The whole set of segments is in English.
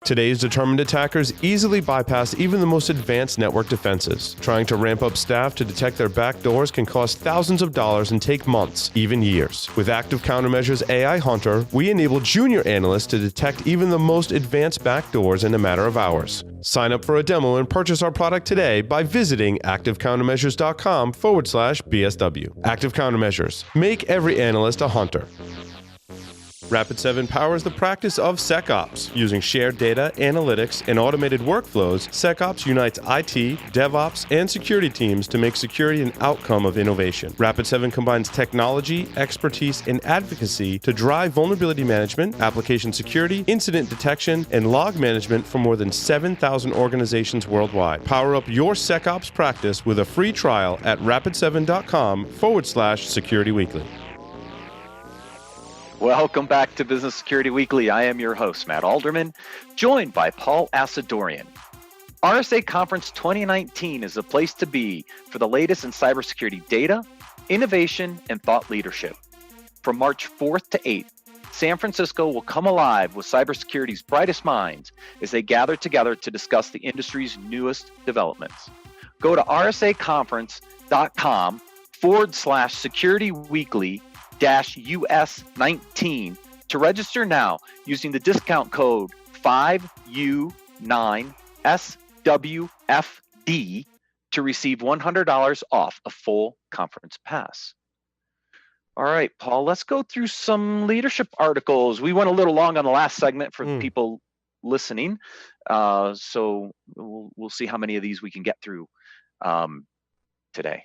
Today's determined attackers easily bypass even the most advanced network defenses. Trying to ramp up staff to detect their backdoors can cost thousands of dollars and take months, even years. With Active Countermeasures AI Hunter, we enable junior analysts to detect even the most advanced backdoors in a matter of hours. Sign up for a demo and purchase our product today by visiting activecountermeasures.com/BSW. Active Countermeasures. Make every analyst a hunter. Rapid7 powers the practice of SecOps. Using shared data, analytics, and automated workflows, SecOps unites IT, DevOps, and security teams to make security an outcome of innovation. Rapid7 combines technology, expertise, and advocacy to drive vulnerability management, application security, incident detection, and log management for more than 7,000 organizations worldwide. Power up your SecOps practice with a free trial at rapid7.com/securityweekly. Welcome back to Business Security Weekly. I am your host, Matt Alderman, joined by Paul Asadorian. RSA Conference 2019 is the place to be for the latest in cybersecurity data, innovation, and thought leadership. From March 4th to 8th, San Francisco will come alive with cybersecurity's brightest minds as they gather together to discuss the industry's newest developments. Go to rsaconference.com/securityweekly US19 to register now using the discount code 5U9SWFD to receive $100 off a full conference pass. All right, Paul, let's go through some leadership articles. We went a little long on the last segment for the people listening, so we'll see how many of these we can get through today.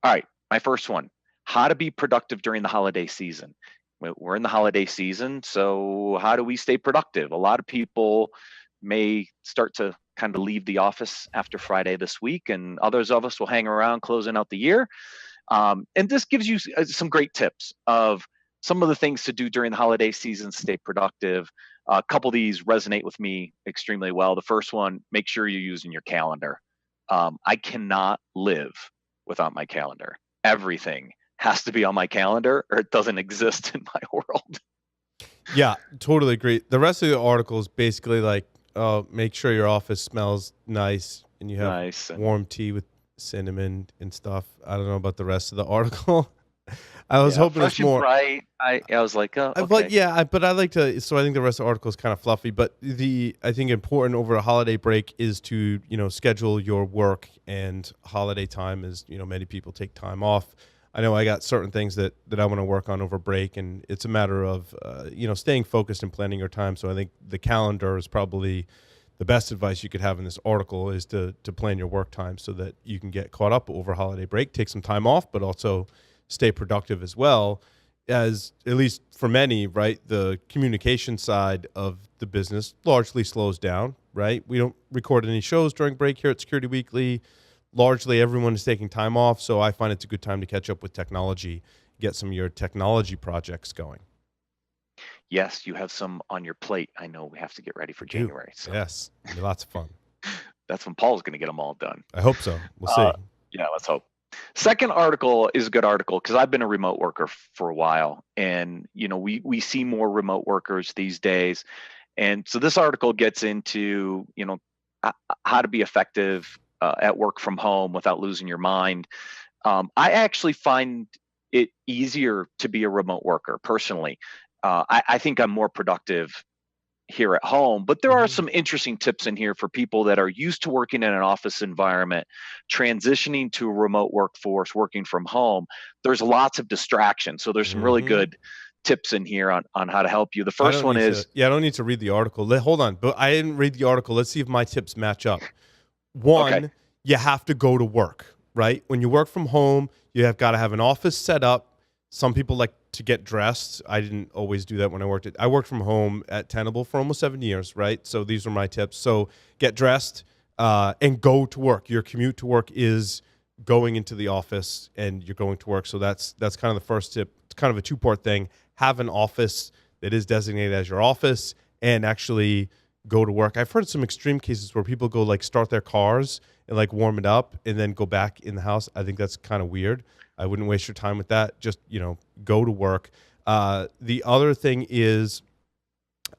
All right, my first one. How to be productive during the holiday season. We're in the holiday season, so how do we stay productive? A lot of people may start to kind of leave the office after Friday this week, and others of us will hang around closing out the year. And this gives you some great tips of some of the things to do during the holiday season to stay productive. A couple of these resonate with me extremely well. The first one, make sure you're using your calendar. I cannot live without my calendar. Everything has to be on my calendar or it doesn't exist in my world. Yeah, totally agree. The rest of the article is basically like, make sure your office smells nice and you have warm tea with cinnamon and stuff. I don't know about the rest of the article. I was hoping it's more bright. I was like, oh, okay. But I like to. So I think the rest of the article is kind of fluffy. But I think important over a holiday break is to schedule your work, and holiday time is many people take time off. I know I got certain things that I want to work on over break, and it's a matter of staying focused and planning your time. So I think the calendar is probably the best advice you could have in this article, is to plan your work time so that you can get caught up over holiday break, take some time off, but also stay productive as well. As at least for many, right, the communication side of the business largely slows down, right? We don't record any shows during break here at Security Weekly. Largely everyone is taking time off, so I find it's a good time to catch up with technology, get some of your technology projects going. Yes, you have some on your plate. I know we have to get ready for January. So. Yes, it'll be lots of fun. That's when Paul's going to get them all done. I hope so. We'll see. Yeah, let's hope. Second article is a good article because I've been a remote worker for a while, and we see more remote workers these days, and so this article gets into how to be effective at work from home without losing your mind. I actually find it easier to be a remote worker personally. I think I'm more productive here at home, but there are some interesting tips in here for people that are used to working in an office environment, transitioning to a remote workforce, working from home. There's lots of distractions. So there's some really good tips in here on how to help you. The first one is... I don't need to read the article. Hold on, but I didn't read the article. Let's see if my tips match up. One, you have to go to work, right? When you work from home, you have got to have an office set up. Some people like to get dressed. I didn't always do that when I worked from home at Tenable for almost 7 years, right? So these are my tips. So get dressed and go to work. Your commute to work is going into the office and you're going to work. So that's kind of the first tip. It's kind of a two-part thing. Have an office that is designated as your office and actually go to work. I've heard some extreme cases where people go like start their cars and like warm it up and then go back in the house. I think that's kind of weird. I wouldn't waste your time with that. Just, go to work. The other thing is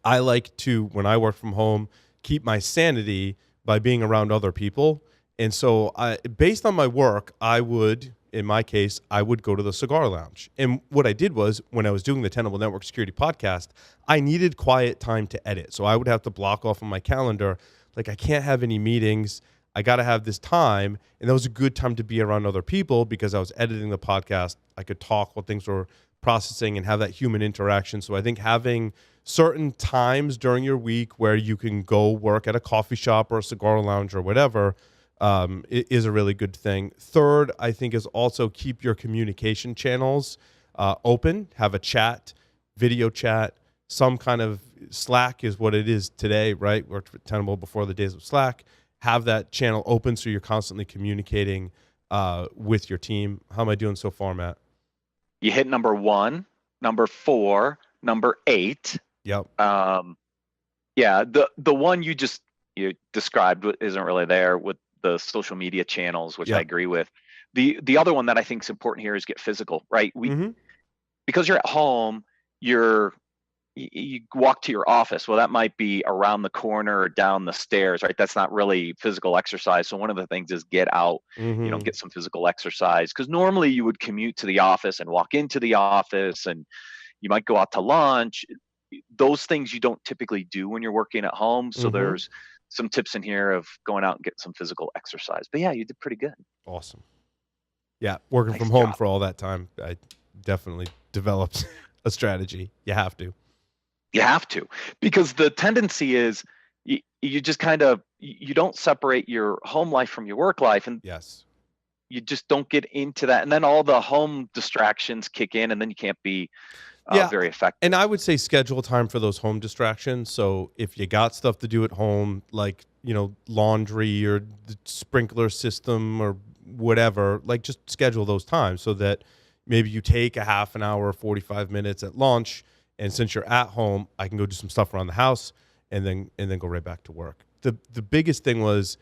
I like to, when I work from home, keep my sanity by being around other people. And so, based on my work, in my case, I would go to the cigar lounge. And what I did was, when I was doing the Tenable Network Security podcast, I needed quiet time to edit. So I would have to block off on my calendar, like, I can't have any meetings. I got to have this time. And that was a good time to be around other people because I was editing the podcast. I could talk while things were processing and have that human interaction. So I think having certain times during your week where you can go work at a coffee shop or a cigar lounge or whatever is a really good thing. Third, I think, is also keep your communication channels open. Have a chat, video chat, some kind of Slack is what it is today, right? Worked with Tenable before the days of Slack. Have that channel open so you're constantly communicating with your team. How am I doing so far, Matt? You hit number 1, number 4, number 8. Yep. Yeah, the one you described isn't really there with the social media channels, which I agree with. The other one that I think is important here is get physical, right? Because you're at home, you walk to your office. Well, that might be around the corner or down the stairs, right? That's not really physical exercise. So one of the things is get out, get some physical exercise. Because normally you would commute to the office and walk into the office, and you might go out to lunch. Those things you don't typically do when you're working at home. So there's some tips in here of going out and getting some physical exercise. But yeah, you did pretty good. Awesome. Yeah, working Nice from home job. for all that time, I definitely developed a strategy. You have to. You have to, because the tendency is you just kind of, you don't separate your home life from your work life, and Yes, you just don't get into that. And then all the home distractions kick in, and then you can't be very effective. And I would say schedule time for those home distractions. So if you got stuff to do at home, like, laundry or the sprinkler system or whatever, like, just schedule those times so that maybe you take a half an hour, 45 minutes at lunch. And since you're at home, I can go do some stuff around the house and then go right back to work. The biggest thing was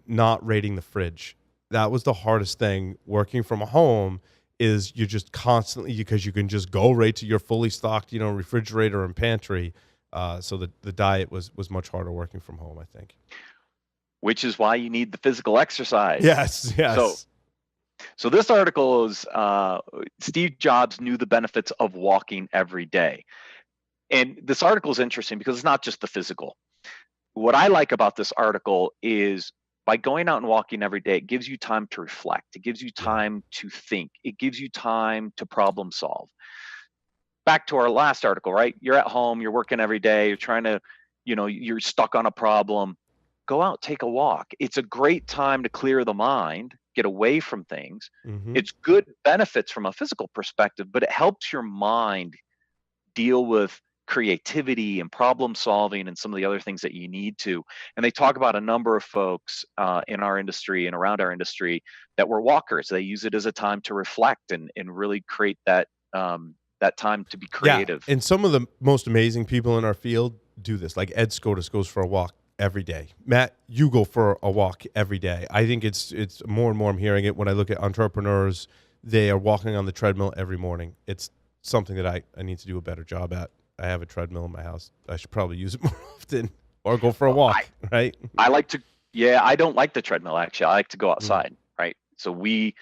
not raiding the fridge. That was the hardest thing working from home. Is you're just constantly, because you can just go right to your fully stocked, refrigerator and pantry. So the diet was much harder working from home, I think. Which is why you need the physical exercise. Yes. So this article is Steve Jobs knew the benefits of walking every day. And this article is interesting because it's not just the physical. What I like about this article is, by going out and walking every day, it gives you time to reflect. It gives you time to think. It gives you time to problem solve. Back to our last article, right? You're at home, you're working every day, you're trying to, you're stuck on a problem. Go out, take a walk. It's a great time to clear the mind, get away from things. It's good benefits from a physical perspective, but it helps your mind deal with creativity and problem solving and some of the other things that you need to. And they talk about a number of folks in our industry and around our industry that were walkers. They use it as a time to reflect and really create that that time to be creative. Yeah, and some of the most amazing people in our field do this. Like Ed Scotus goes for a walk every day. Matt, you go for a walk every day. I think it's more and more I'm hearing it when I look at entrepreneurs. They are walking on the treadmill every morning. It's something that I need to do a better job at. I have a treadmill in my house. I should probably use it more often or go for a walk, right? I like to, I don't like the treadmill, actually. I like to go outside, right? So we've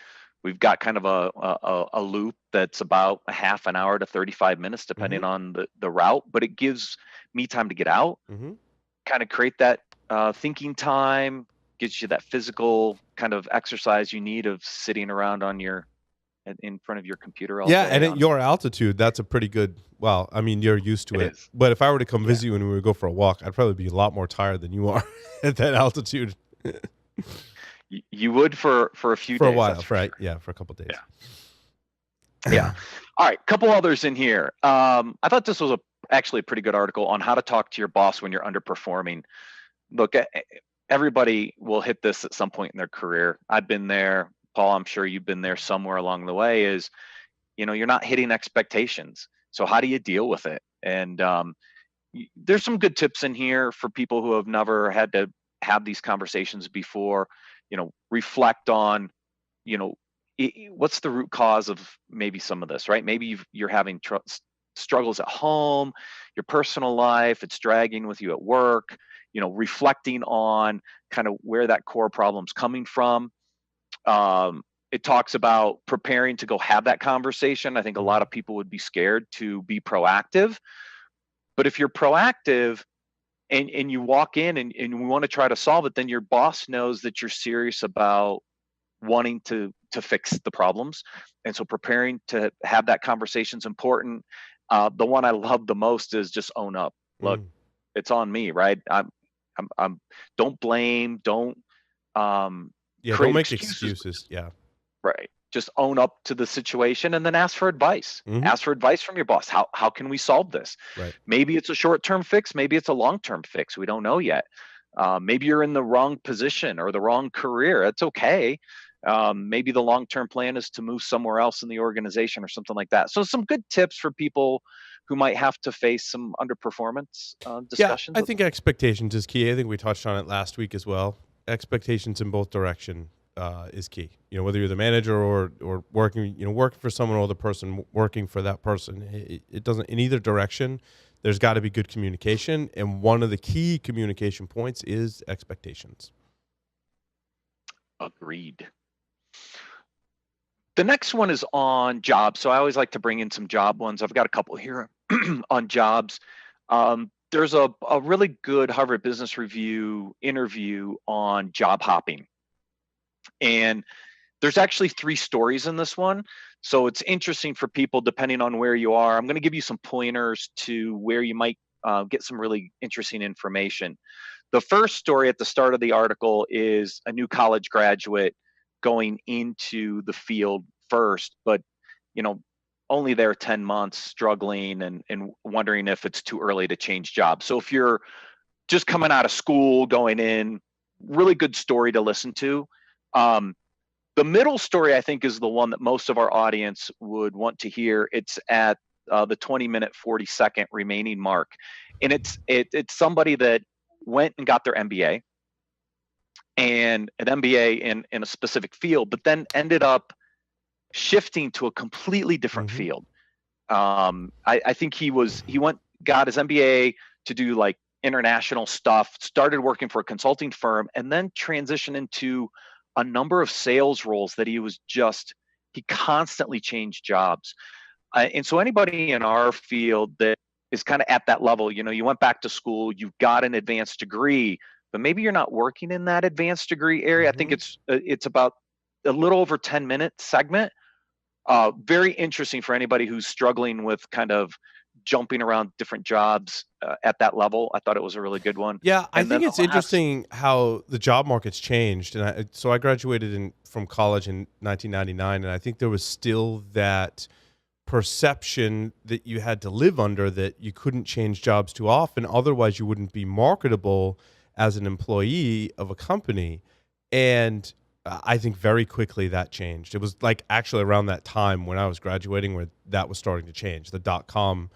got kind of a loop that's about a half an hour to 35 minutes, depending on the route, but it gives me time to get out, kind of create that thinking time, gives you that physical kind of exercise you need of sitting around in front of your computer all day. And at your altitude, that's a pretty good. Well, I mean, you're used to it. But if I were to come visit you and we would go for a walk, I'd probably be a lot more tired than you are at that altitude. You would for a few days. For a while, right? Sure. Yeah, for a couple of days. Yeah. All right, couple others in here. I thought this was actually a pretty good article on how to talk to your boss when you're underperforming. Look, everybody will hit this at some point in their career. I've been there. Paul, I'm sure you've been there somewhere along the way. Is, you're not hitting expectations. So how do you deal with it? And there's some good tips in here for people who have never had to have these conversations before. Reflect on, what's the root cause of maybe some of this, right? Maybe you're having struggles at home, your personal life, it's dragging with you at work, reflecting on kind of where that core problem's coming from. It talks about preparing to go have that conversation. I think a lot of people would be scared to be proactive. But if you're proactive and you walk in and we want to try to solve it, then your boss knows that you're serious about wanting to fix the problems. And so preparing to have that conversation is important. The one I love the most is just own up. Look, it's on me, right? I'm don't blame, don't Don't create make excuses. excuses. Yeah. Right. Just own up to the situation and then ask for advice. Ask for advice from your boss. How can we solve this? Right. Maybe it's a short-term fix. Maybe it's a long-term fix. We don't know yet. Maybe you're in the wrong position or the wrong career. It's okay. Maybe the long-term plan is to move somewhere else in the organization or something like that. So some good tips for people who might have to face some underperformance discussions. I think expectations is key. I think we touched on it last week as well. Expectations in both direction is key. Whether you're the manager or working, working for someone or the person working for that person, it doesn't, in either direction, there's got to be good communication. And one of the key communication points is expectations. Agreed. The next one is on jobs. So I always like to bring in some job ones. I've got a couple here on jobs. There's a really good Harvard Business Review interview on job hopping. And there's actually 3 stories in this one. So it's interesting for people depending on where you are. I'm going to give you some pointers to where you might get some really interesting information. The first story at the start of the article is a new college graduate going into the field first, but only there 10 months, struggling and wondering if it's too early to change jobs. So if you're just coming out of school, going in, really good story to listen to. The middle story, I think, is the one that most of our audience would want to hear. It's at the 20-minute, 40-second remaining mark. And it's somebody that went and got their MBA and an MBA in a specific field, but then ended up shifting to a completely different field. I think he got his MBA to do like international stuff, started working for a consulting firm, and then transitioned into a number of sales roles that he constantly changed jobs. And so anybody in our field that is kind of at that level, you went back to school, you've got an advanced degree, but maybe you're not working in that advanced degree area. I think it's about a little over 10-minute segment. Very interesting for anybody who's struggling with kind of jumping around different jobs at that level. I thought it was a really good one. Yeah, I think it's interesting how the job market's changed. And so I graduated from college in 1999, and I think there was still that perception that you had to live under, that you couldn't change jobs too often, otherwise you wouldn't be marketable as an employee of a company. And I think very quickly that changed. It was like actually around that time when I was graduating where that was starting to change. The .com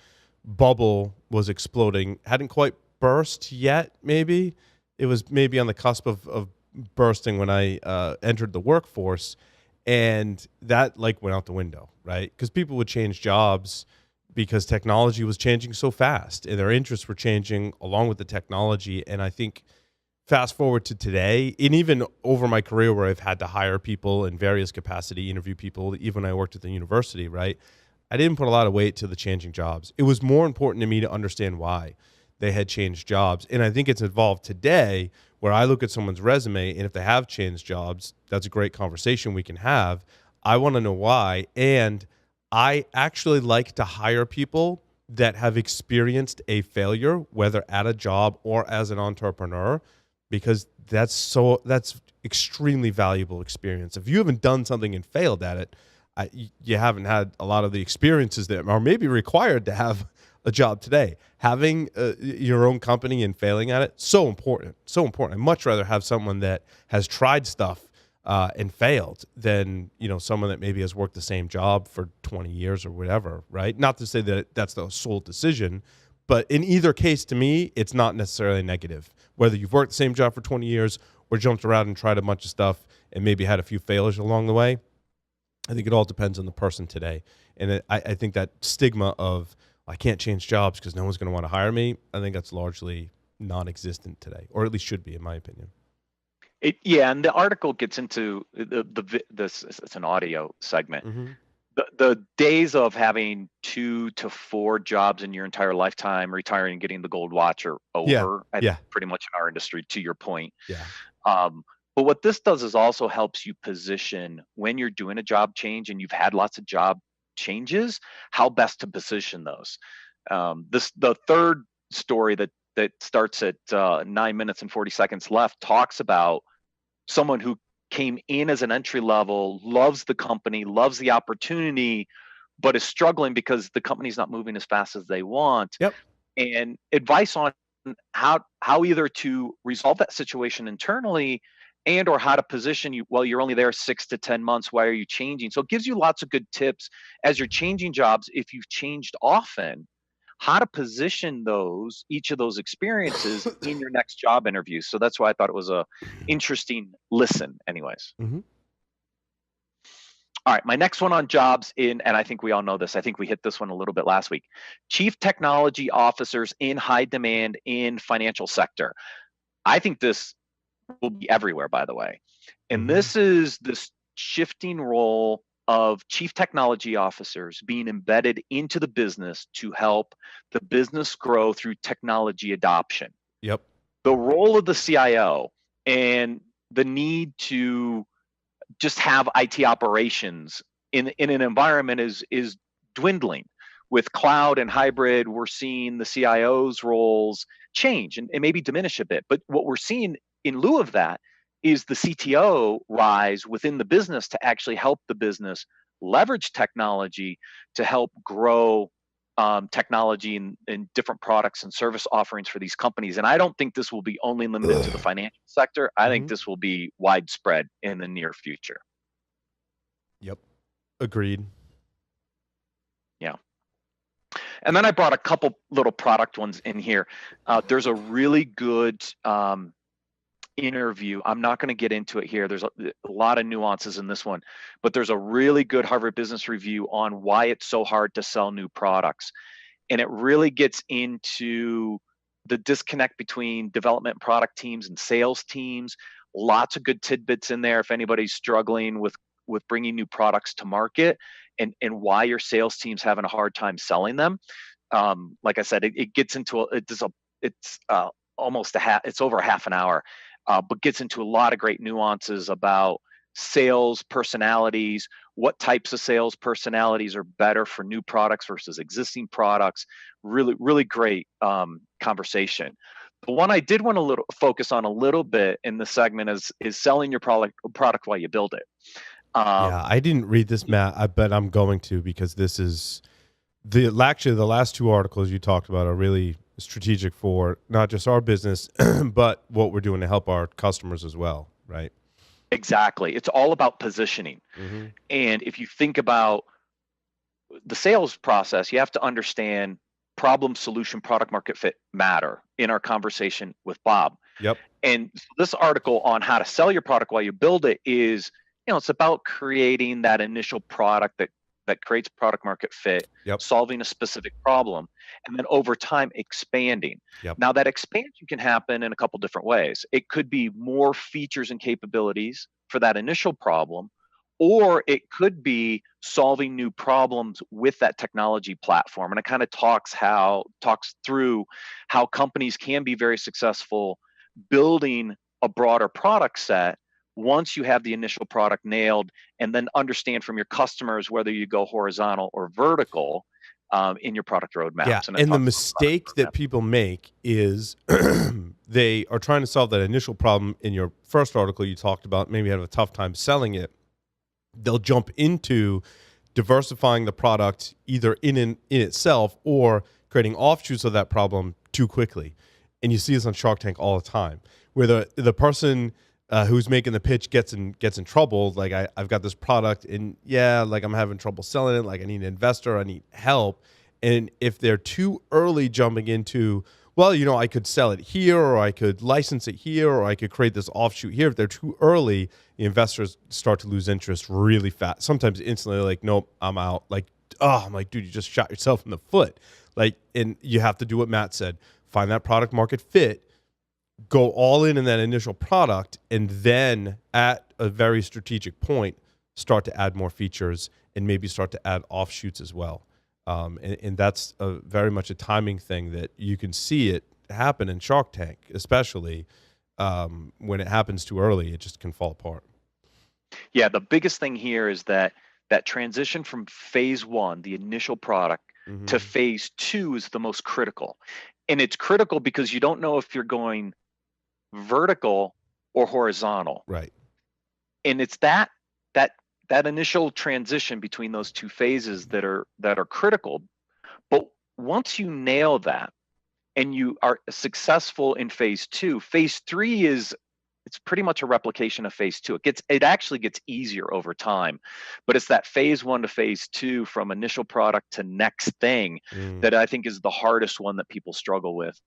bubble was exploding. Hadn't quite burst yet, maybe. It was maybe on the cusp of bursting when I entered the workforce. And that like went out the window, right? Because people would change jobs because technology was changing so fast and their interests were changing along with the technology. And I think fast forward to today, and even over my career where I've had to hire people in various capacity, interview people, even when I worked at the university, right? I didn't put a lot of weight to the changing jobs. It was more important to me to understand why they had changed jobs. And I think it's evolved today where I look at someone's resume, and if they have changed jobs, that's a great conversation we can have. I want to know why. And I actually like to hire people that have experienced a failure, whether at a job or as an entrepreneur, because that's extremely valuable experience. If you haven't done something and failed at it, you haven't had a lot of the experiences that are maybe required to have a job today. Having your own company and failing at it, so important, so important. I'd much rather have someone that has tried stuff and failed than someone that maybe has worked the same job for 20 years or whatever, right? Not to say that that's the sole decision, but in either case, to me, it's not necessarily negative. Whether you've worked the same job for 20 years or jumped around and tried a bunch of stuff and maybe had a few failures along the way, I think it all depends on the person today. And I think that stigma of I can't change jobs because no one's going to want to hire me. I think that's largely non-existent today, or at least should be, in my opinion. Yeah, and the article gets into this. It's an audio segment. Mm-hmm. The days of having 2 to 4 jobs in your entire lifetime, retiring and getting the gold watch are Yeah. over. I think Yeah. pretty much in our industry, to your point. Yeah. Um, but what this does is also helps you position when you're doing a job change and you've had lots of job changes, how best to position those. The third story that starts at 9 minutes and 40 seconds left talks about someone who came in as an entry level, loves the company, loves the opportunity, but is struggling because the company's not moving as fast as they want. Yep. And advice on how either to resolve that situation internally and or how to position you. Well, you're only there 6 to 10 months. Why are you changing? So it gives you lots of good tips as you're changing jobs. If you've changed often, how to position each of those experiences in your next job interview. So that's why I thought it was a interesting listen anyways. Mm-hmm. All right, my next one on jobs and I think we all know this. I think we hit this one a little bit last week. Chief technology officers in high demand in financial sector. I think this will be everywhere, by the way. And Mm-hmm. this is this shifting role of chief technology officers being embedded into the business to help the business grow through technology adoption. Yep. The role of the CIO and the need to just have IT operations in an environment is dwindling. With cloud and hybrid, we're seeing the CIO's roles change and maybe diminish a bit. But what we're seeing in lieu of that is the CTO rise within the business to actually help the business leverage technology to help grow technology and different products and service offerings for these companies. And I don't think this will be only limited to the financial sector. I think Mm-hmm. this will be widespread in the near future. Yep. Agreed. Yeah. And then I brought a couple little product ones in here. There's a really good interview. I'm not going to get into it here. There's a lot of nuances in this one, but there's a really good Harvard Business Review on why it's so hard to sell new products. And it really gets into the disconnect between development product teams and sales teams. Lots of good tidbits in there if anybody's struggling with bringing new products to market and why your sales team's having a hard time selling them. Like I said, it gets into it's almost it's over a half an hour, but gets into a lot of great nuances about sales personalities, what types of sales personalities are better for new products versus existing products. Really, really great conversation. The one I did want to focus on a little bit in the segment is selling your product while you build it. Yeah, I didn't read this, Matt. I bet I'm going to, because this is the last 2 articles you talked about are really strategic for not just our business, but what we're doing to help our customers as well, right? Exactly. It's all about positioning. Mm-hmm. And if you think about the sales process, you have to understand problem, solution, product market fit matter in our conversation with Bob. Yep. And this article on how to sell your product while you build it is, it's about creating that initial product that creates product market fit, Yep. solving a specific problem, and then over time expanding. Yep. Now that expansion can happen in a couple different ways. It could be more features and capabilities for that initial problem, or it could be solving new problems with that technology platform. And it kind of talks through how companies can be very successful building a broader product set once you have the initial product nailed, and then understand from your customers whether you go horizontal or vertical in your product roadmaps. Yeah, and the mistake that people make is they are trying to solve that initial problem. In your first article, you talked about maybe have a tough time selling it. They'll jump into diversifying the product either in itself or creating offshoots of that problem too quickly. And you see this on Shark Tank all the time, where the person who's making the pitch gets in trouble. Like, I've got this product and like I'm having trouble selling it. Like, I need an investor, I need help. And if they're too early jumping into, well, I could sell it here, or I could license it here, or I could create this offshoot here. If they're too early, the investors start to lose interest really fast. Sometimes instantly, like, nope, I'm out. Like, I'm like, dude, you just shot yourself in the foot. Like, and you have to do what Matt said, find that product market fit, go all in that initial product, and then at a very strategic point, start to add more features and maybe start to add offshoots as well. And that's very much a timing thing that you can see it happen in Shark Tank, especially when it happens too early, it just can fall apart. Yeah, the biggest thing here is that transition from phase one, the initial product, to phase two is the most critical. And it's critical because you don't know if you're going vertical or horizontal. Right. And it's that initial transition between those two phases that are critical. But once you nail that and you are successful in phase two, phase three it's pretty much a replication of phase two. It actually gets easier over time, but it's that phase one to phase two, from initial product to next thing, that I think is the hardest one that people struggle with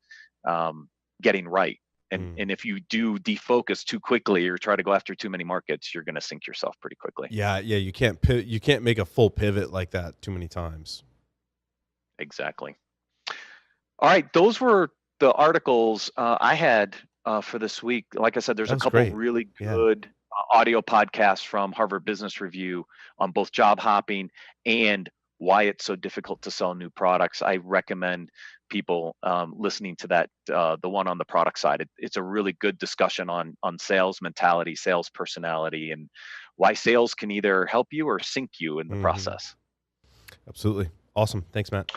getting right. And if you do defocus too quickly or try to go after too many markets, you're going to sink yourself pretty quickly. Yeah, you can't make a full pivot like that too many times. Exactly. All right, those were the articles I had for this week. Like I said, there's a couple really good audio podcasts from Harvard Business Review on both job hopping and why it's so difficult to sell new products. I recommend people listening to that, the one on the product side. It's a really good discussion on sales mentality, sales personality, and why sales can either help you or sink you in the process. Absolutely. Awesome. Thanks, Matt.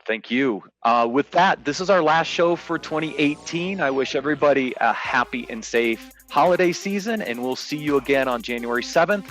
Thank you. With that, this is our last show for 2018. I wish everybody a happy and safe holiday season, and we'll see you again on January 7th